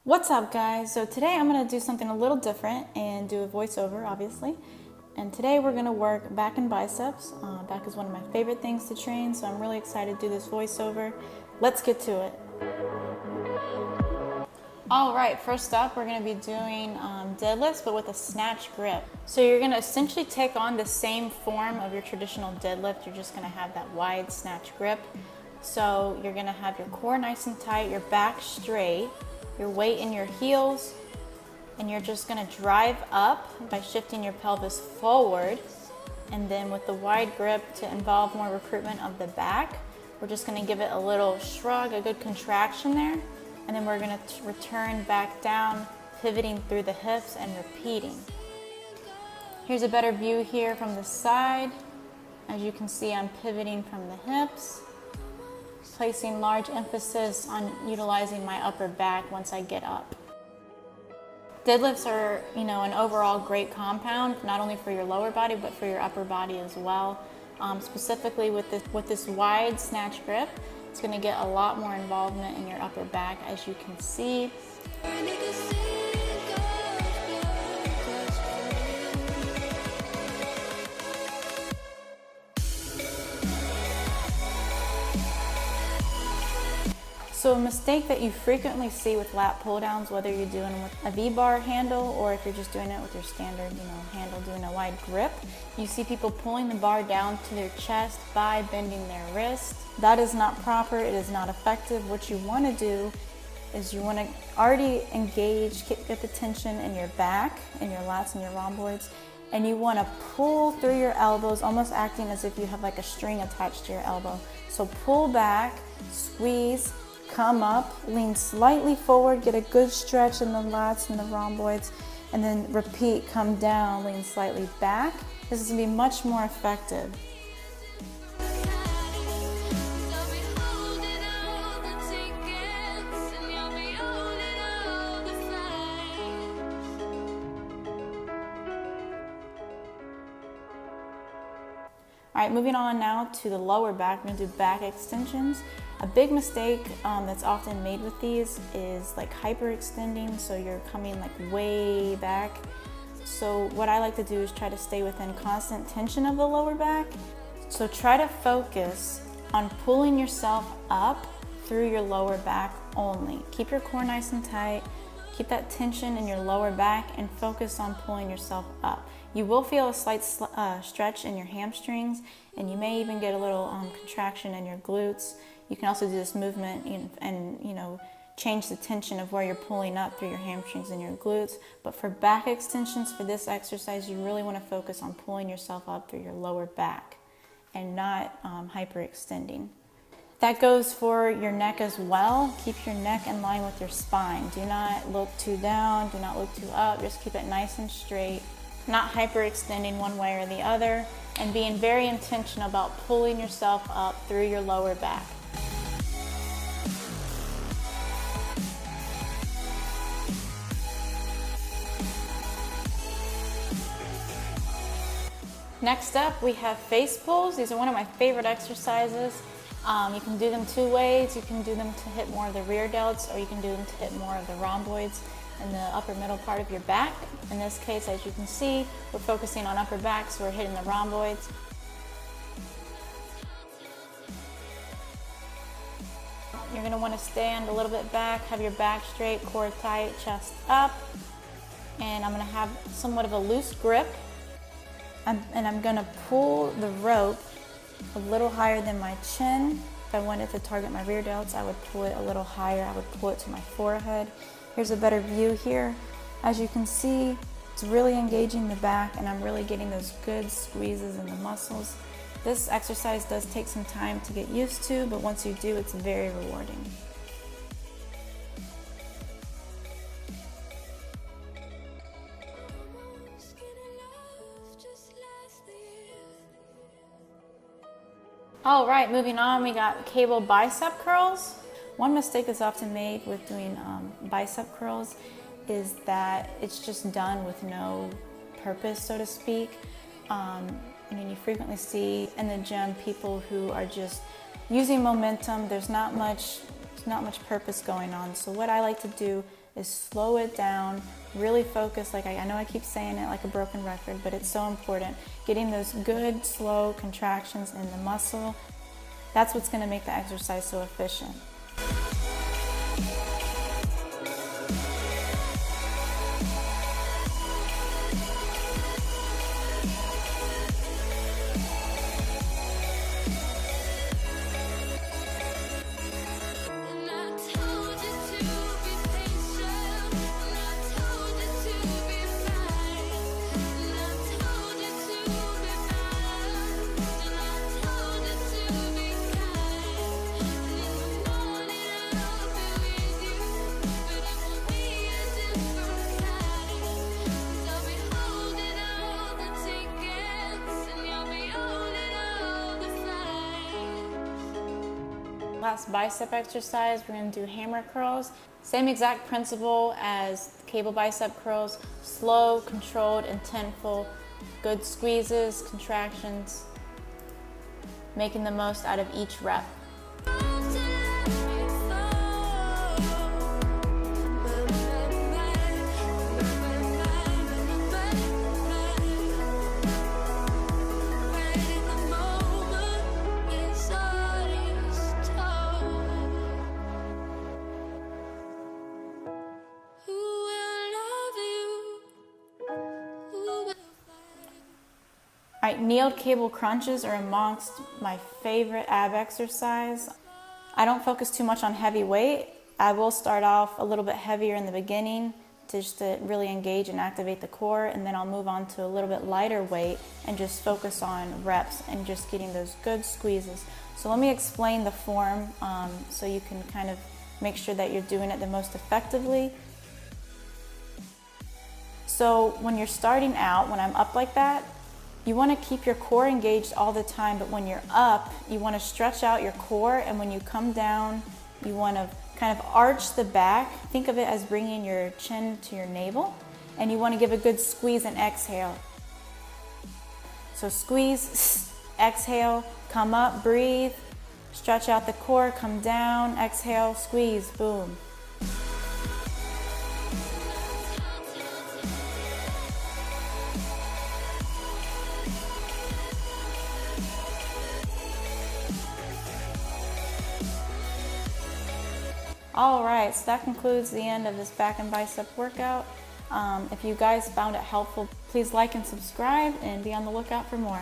What's up, guys? So today I'm going to do something a little different and do a voiceover, obviously. And today we're going to work back and biceps. Back is one of my favorite things to train, so I'm really excited to do this voiceover. Let's get to it. All right, first up we're going to be doing deadlifts, but with a snatch grip. So you're going to essentially take on the same form of your traditional deadlift. You're just going to have that wide snatch grip. So you're going to have your core nice and tight, your back straight, your weight in your heels, and you're just going to drive up by shifting your pelvis forward. And then with the wide grip, to involve more recruitment of the back, we're just going to give it a little shrug, a good contraction there, and then we're going to return back down, pivoting through the hips and repeating. Here's a better view here from the side. As you can see, I'm pivoting from the hips, placing large emphasis on utilizing my upper back once I get up. Deadlifts are, an overall great compound, not only for your lower body, but for your upper body as well. Specifically with this wide snatch grip, it's gonna get a lot more involvement in your upper back, as you can see. So a mistake that you frequently see with lat pull-downs, whether you're doing it with a V-bar handle or if you're just doing it with your standard, handle, doing a wide grip, you see people pulling the bar down to their chest by bending their wrist. That is not proper, it is not effective. What you want to do is you want to already engage, get the tension in your back, in your lats and your rhomboids, and you want to pull through your elbows, almost acting as if you have like a string attached to your elbow. So pull back, squeeze, come up, lean slightly forward, get a good stretch in the lats and the rhomboids, and then repeat, come down, lean slightly back. This is going to be much more effective. All right, moving on now to the lower back, we're gonna do back extensions. A big mistake that's often made with these is like hyperextending, so you're coming like way back. So what I like to do is try to stay within constant tension of the lower back. So try to focus on pulling yourself up through your lower back only. Keep your core nice and tight, keep that tension in your lower back, and focus on pulling yourself up. You will feel a slight stretch in your hamstrings, and you may even get a little contraction in your glutes. You can also do this movement and change the tension of where you're pulling up through your hamstrings and your glutes. But for back extensions, for this exercise, you really want to focus on pulling yourself up through your lower back and not hyperextending. That goes for your neck as well. Keep your neck in line with your spine. Do not look too down, do not look too up. Just keep it nice and straight, not hyperextending one way or the other, and being very intentional about pulling yourself up through your lower back. Next up, we have face pulls. These are one of my favorite exercises. You can do them two ways. You can do them to hit more of the rear delts, or you can do them to hit more of the rhomboids in the upper middle part of your back. In this case, as you can see, we're focusing on upper back, so we're hitting the rhomboids. You're going to want to stand a little bit back, have your back straight, core tight, chest up, and I'm going to have somewhat of a loose grip, and I'm going to pull the rope a little higher than my chin. If I wanted to target my rear delts, I would pull it a little higher. I would pull it to my forehead. Here's a better view here. As you can see, it's really engaging the back, and I'm really getting those good squeezes in the muscles. This exercise does take some time to get used to, but once you do, it's very rewarding. All right, moving on, we got cable bicep curls. One mistake that's often made with doing bicep curls is that it's just done with no purpose, so to speak. You frequently see in the gym people who are just using momentum. There's not much purpose going on. So what I like to do is slow it down, really focus. Like I know I keep saying it like a broken record, but it's so important. Getting those good, slow contractions in the muscle, that's what's gonna make the exercise so efficient. Last bicep exercise, we're going to do hammer curls. Same exact principle as cable bicep curls. Slow, controlled, intentful, good squeezes, contractions, making the most out of each rep. All right, kneeled cable crunches are amongst my favorite ab exercise. I don't focus too much on heavy weight. I will start off a little bit heavier in the beginning just to really engage and activate the core, and then I'll move on to a little bit lighter weight and just focus on reps and just getting those good squeezes. So let me explain the form so you can kind of make sure that you're doing it the most effectively. So when you're starting out, when I'm up like that, you want to keep your core engaged all the time, but when you're up, you want to stretch out your core, and when you come down, you want to kind of arch the back. Think of it as bringing your chin to your navel, and you want to give a good squeeze and exhale. So squeeze, exhale, come up, breathe, stretch out the core, come down, exhale, squeeze, boom. All right, so that concludes the end of this back and bicep workout. If you guys found it helpful, please like and subscribe and be on the lookout for more.